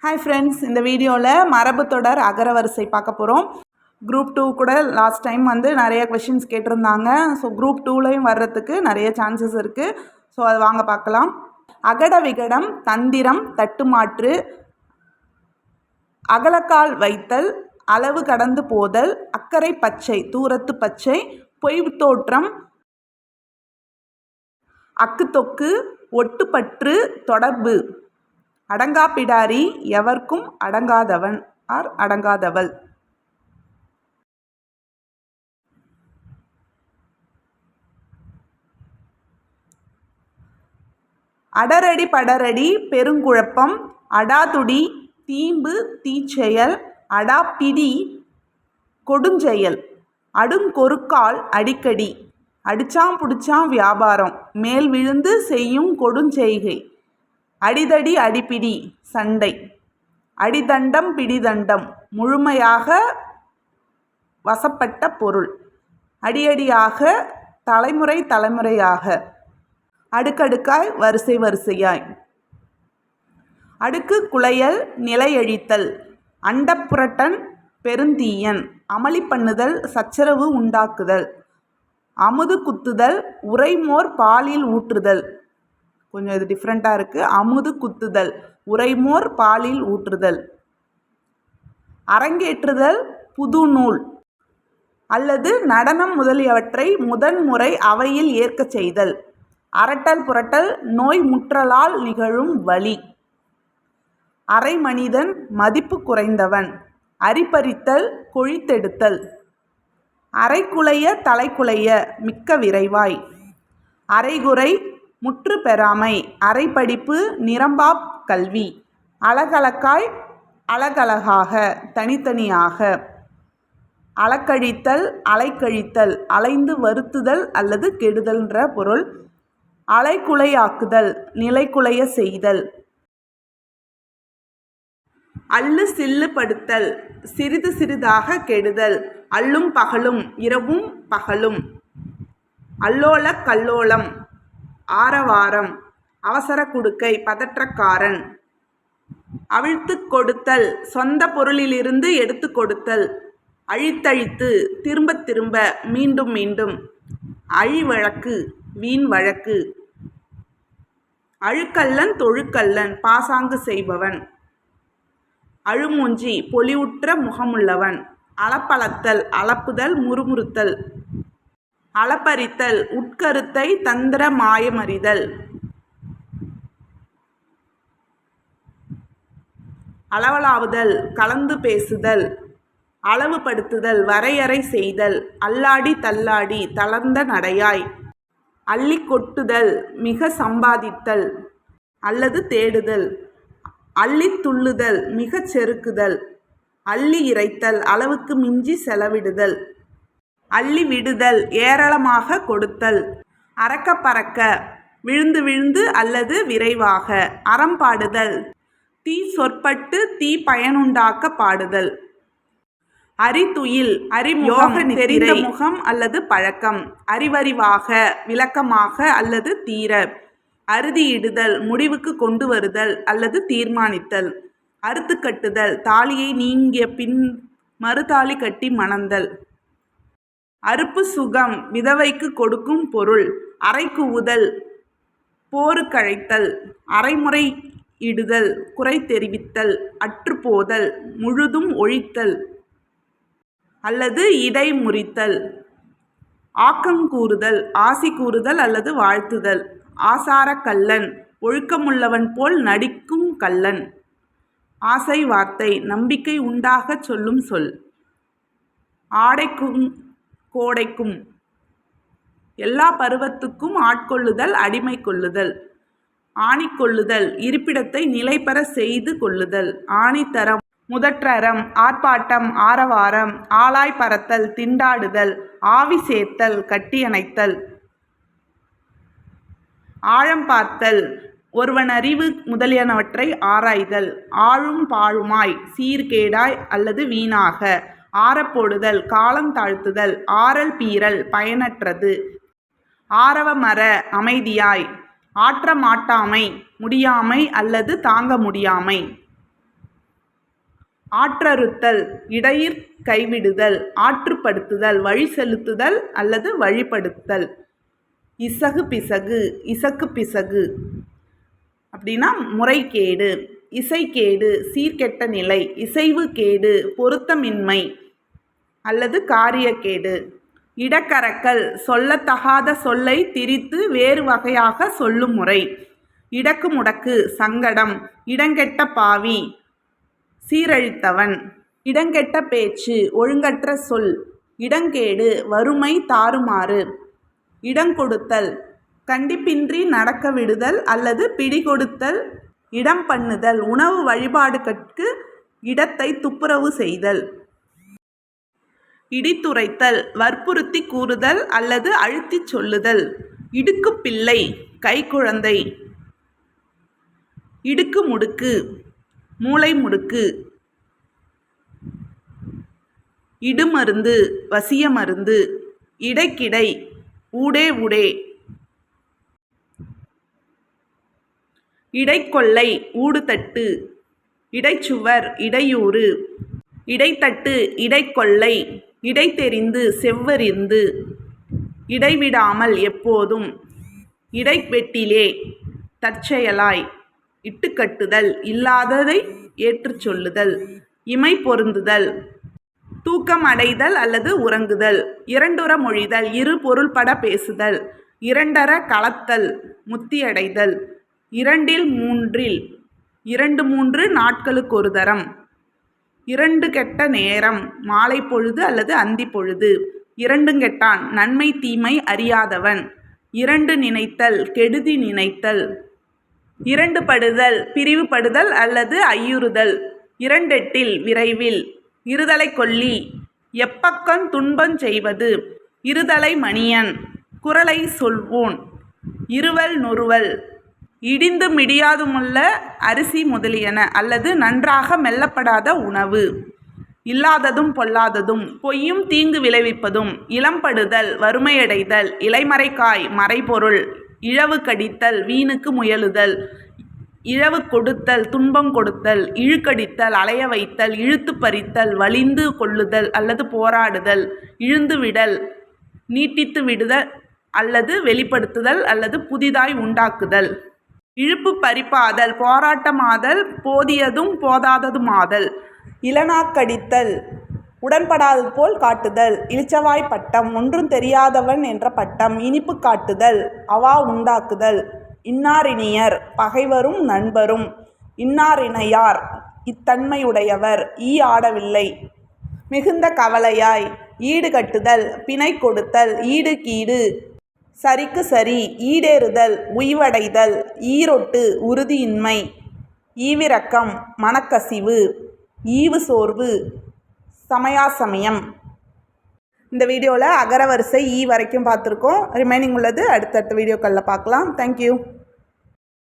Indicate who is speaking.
Speaker 1: Hi friends, இந்த வீடியோவில் மரபு தொடர் அகரவரிசை பார்க்க போகிறோம். குரூப் 2 கூட லாஸ்ட் டைம் நிறைய கொஷின்ஸ் கேட்டிருந்தாங்க. ஸோ குரூப் 2லையும் வர்றதுக்கு நிறைய சான்சஸ் இருக்குது. ஸோ அது வாங்க பார்க்கலாம். அகட விகடம், தந்திரம், தட்டுமாற்று, அகலக்கால் வைத்தல், அளவு கடந்து போதல், அக்கறை பச்சை, தூரத்து பச்சை, பொய் தோற்றம், அக்குத்தொக்கு, ஒட்டுப்பற்று, தொடர்பு, அடங்கா பிடாரி, எவர்க்கும் அடங்காதவன் ஆர் அடங்காதவள். அடரடி படரடி, பெருங்குழப்பம், அடாதுடி, தீம்பு, தீச்செயல், அடாப்பிடி, கொடுஞ்செயல், அடுங்கொருக்கால், அடிக்கடி, அடிச்சாம் புடிச்சாம் வியாபாரம், மேல் விழுந்து செய்யும் கொடுஞ்செய்கை, அடிதடி அடிப்பிடி, சண்டை, அடிதண்டம் பிடிதண்டம், முழுமையாக வசப்பட்ட பொருள், அடியடியாக, தலைமுறை தலைமுறையாக, அடுக்கடுக்காய், வரிசை வரிசையாய், அடுக்கு குலையல், நிலையழித்தல், அண்டப்புரட்டன், பெருந்தீயன், அமளி பண்ணுதல், சச்சரவு உண்டாக்குதல், அமுது குத்துதல், உரைமோர் பாலில் ஊற்றுதல். கொஞ்சம் இது டிஃப்ரெண்ட்டாக இருக்குது. அமுது குத்துதல், உரைமோர் பாலில் ஊற்றுதல், அரங்கேற்றுதல், புது நூல் அல்லது நடனம் முதலியவற்றை முதன்முறை அவையில் ஏற்கச் செய்தல், அரட்டல் புரட்டல், நோய் முற்றலால் நிகழும் வலி, அரை மனிதன், மதிப்பு குறைந்தவன், அரிப்பறித்தல், கொழித்தெடுத்தல், அரைக்குலைய தலைக்குலைய, மிக்க விரைவாய், அரைகுறை, முற்று பெறாமை, அரைப்படிப்பு, நிரம்பா கல்வி, அலகலக்காய், அலகலகாக, தனித்தனியாக, அலக்கழித்தல், அலைக்கழித்தல், அலைந்து வருத்துதல் அல்லது கெடுதல்ன்ற பொருள், அலைக்குலையாக்குதல், நிலைக்குலைய செய்தல், அல்லு சில்லு படுத்தல், சிறிது சிறிதாக கெடுதல், அல்லும் பகலும், இரவும் பகலும், அல்லோல கல்லோலம், ஆரவாரம், அவசர குடுக்கை, பதற்றக்காரன், அவிழ்த்து கொடுத்தல், சொந்த பொருளிலிருந்து எடுத்து கொடுத்தல், அழித்தழித்து, திரும்ப திரும்ப, மீண்டும் மீண்டும், அழிவழக்கு, வீண் வழக்கு, அழுக்கல்லன், தொழுக்கல்லன், பாசாங்கு செய்பவன், அழுமூஞ்சி, பொலிவுற்ற முகமுள்ளவன், அளப்பளத்தல், அளப்புதல், முறுமுறுத்தல், அளப்பறித்தல், உட்கருத்தை தந்திர மாயமறிதல், அளவலாவுதல், கலந்து பேசுதல், அளவுபடுத்துதல், வரையறை செய்தல், அல்லாடி தள்ளாடி, தளர்ந்த நடையாய், அள்ளி கொட்டுதல், மிக சம்பாதித்தல் அல்லது தேடுதல், அள்ளி துள்ளுதல், மிகச் செருக்குதல், அள்ளி இறைத்தல், அளவுக்கு மிஞ்சி செலவிடுதல், அள்ளி விடுதல், ஏராளமாக கொடுத்தல், அறக்க பறக்க, விழுந்து விழுந்து அல்லது விரைவாக, அறம் பாடுதல், தீ சொற்பட்டு தீ பயனுண்டாக்க பாடுதல், அறிதுயில், அறிமுகம், தெரிந்த முகம் அல்லது பழக்கம், அறிவறிவாக, விளக்கமாக அல்லது தீர, அறுதியிடுதல், முடிவுக்கு கொண்டு வருதல் அல்லது தீர்மானித்தல், அறுத்து கட்டுதல், தாலியை நீங்கிய பின் மறுதாலி கட்டி மணந்தல், அறுப்பு சுகம், விதவைக்கு கொடுக்கும் பொருள், அறைகூவுதல், போருக்கழைத்தல், அரைமுறை இடுதல், குறை தெரிவித்தல், அற்றுப்போதல், முழுதும் ஒழித்தல் அல்லது இடை முறித்தல், ஆக்கங்கூறுதல், ஆசி கூறுதல் அல்லது வாழ்த்துதல், ஆசார கள்ளன், ஒழுக்கமுள்ளவன் போல் நடிக்கும் கள்ளன், ஆசை வார்த்தை, நம்பிக்கை உண்டாகச் சொல்லும் சொல், ஆடைக்கும் கோடைக்கும், எல்லா பருவத்துக்கும் ஆட்கொள்ளுதல், அடிமை கொள்ளுதல், ஆணிக்கொள்ளுதல், இருப்பிடத்தை நிலைபெற செய்து கொள்ளுதல், ஆணித்தரம், முதற்றறம், ஆர்ப்பாட்டம், ஆரவாரம், ஆளாய் பறத்தல், திண்டாடுதல், ஆவி சேர்த்தல், கட்டியணைத்தல், ஆழம் பார்த்தல், ஒருவன் அறிவு முதலியனவற்றை ஆராய்தல், ஆழும் பாழுமாய், சீர்கேடாய் அல்லது வீணாக, ஆறப்போடுதல், காலம் தாழ்த்துதல், ஆறல் பீறல், பயனற்றது, ஆரவமர, அமைதியாய், ஆற்ற மாட்டாமை, முடியாமை அல்லது தாங்க முடியாமை, ஆற்றறுத்தல், இடையிற் கைவிடுதல், ஆற்றுப்படுத்துதல், வழி செலுத்துதல் அல்லது வழிப்படுத்தல். இசகு பிசகு, இசக்கு பிசகு அப்படின்னா முறைகேடு. இசைக்கேடு, சீர்கெட்ட நிலை. இசைவு கேடு, பொருத்தமின்மை அல்லது காரியக்கேடு. இடக்கரக்கல், சொல்லத்தகாத சொல்லை திரித்து வேறு வகையாக சொல்லும் முறை. இடக்கு முடக்கு, சங்கடம். இடங்கெட்ட பாவி, சீரழித்தவன். இடங்கெட்ட பேச்சு, ஒழுங்கற்ற சொல். இடங்கேடு, வறுமை, தாறுமாறு. இடங்கொடுத்தல், கண்டிப்பின்றி நடக்க விடுதல் அல்லது பிடிகொடுத்தல். இடம் பண்ணுதல், உணவு வழிபாடுகட்கு இடத்தை துப்புரவு செய்தல். இடித்துரைத்தல், வற்புறுத்தி கூறுதல் அல்லது அழுத்திச் சொல்லுதல். இடுக்குப்பிள்ளை, கைக்குழந்தை. இடுக்கு முடுக்கு, மூளை முடுக்கு. இடுமருந்து, வசிய மருந்து. இடைக்கிடை, ஊடே ஊடே. இடைக்கொள்ளை, ஊடுதட்டு. இடைச்சுவர், இடையூறு. இடைத்தட்டு, இடைக்கொள்ளை. இடைத்தெரிந்து, செவ்வறிந்து. இடைவிடாமல், எப்போதும். இடைவெட்டிலே, தற்செயலாய். இட்டுக்கட்டுதல், இல்லாததை ஏற்றுச் சொல்லுதல். இமை பொருந்துதல், தூக்கம் அடைதல் அல்லது உறங்குதல். இரண்டுற மொழிதல், இரு பொருள்பட பேசுதல். இரண்டற கலத்தல், முத்தியடைதல். இரண்டில் மூன்றில், 2-3 நாட்களுக்கொரு தரம். இரண்டு கெட்ட நேரம், மாலை பொழுது அல்லது அந்தி பொழுது. இரண்டுங்கெட்டான், நன்மை தீமை அறியாதவன். இரண்டு நினைத்தல், கெடுதி நினைத்தல். இரண்டுபடுதல், பிரிவுபடுதல் அல்லது ஐயுறுதல். இரண்டெட்டில், விரைவில். இருதலை கொல்லி, எப்பக்கந் துன்பஞ் செய்வது. இருதலை மணியன், குறளை சொல்வோன். இருவல் நொறுவல், இடிந்து மிடியாதுமுள்ள அரிசி முதலியன அல்லது நன்றாக மெல்லப்படாத உணவு. இல்லாததும் பொல்லாததும், பொய்யும் தீங்கு விளைவிப்பதும். இளம்படுதல், வறுமையடைதல். இலைமறைக்காய், மறைபொருள். இழவு கடித்தல், வீணுக்கு முயலுதல். இழவு கொடுத்தல், துன்பம் கொடுத்தல். இழுக்கடித்தல், அலைய வைத்தல். இழுத்து பறித்தல், வலிந்து கொள்ளுதல் அல்லது போராடுதல். இழுந்து விடல், நீட்டித்து விடுதல் அல்லது வெளிப்படுத்துதல் அல்லது புதிதாய் உண்டாக்குதல். இழுப்பு பறிப்பாதல், போராட்டமாதல், போதியதும் போதாததுமாதல். இளநாக்கடித்தல், உடன்படாதது போல் காட்டுதல். இளிச்சவாய் பட்டம், ஒன்றும் தெரியாதவன் என்ற பட்டம். இனிப்பு காட்டுதல், அவா உண்டாக்குதல். இன்னாரினியர், பகைவரும் நண்பரும். இன்னாரினையார், இத்தன்மையுடையவர். ஈ ஆடவில்லை, மிகுந்த கவலையாய். ஈடு கட்டுதல், பிணை கொடுத்தல். ஈடு கீடு, சரிக்கு சரி. ஈடேறுதல், உய்வடைதல். ஈரொட்டு, உறுதியின்மை. ஈவிரக்கம், மனக்கசிவு. ஈவு சோர்வு, சமயாசமயம். இந்த வீடியோவில் அகர வரிசை ஈ வரைக்கும் பார்த்துருக்கோம். ரிமைனிங் உள்ளது அடுத்தடுத்த வீடியோக்களில் பார்க்கலாம். தேங்க்யூ.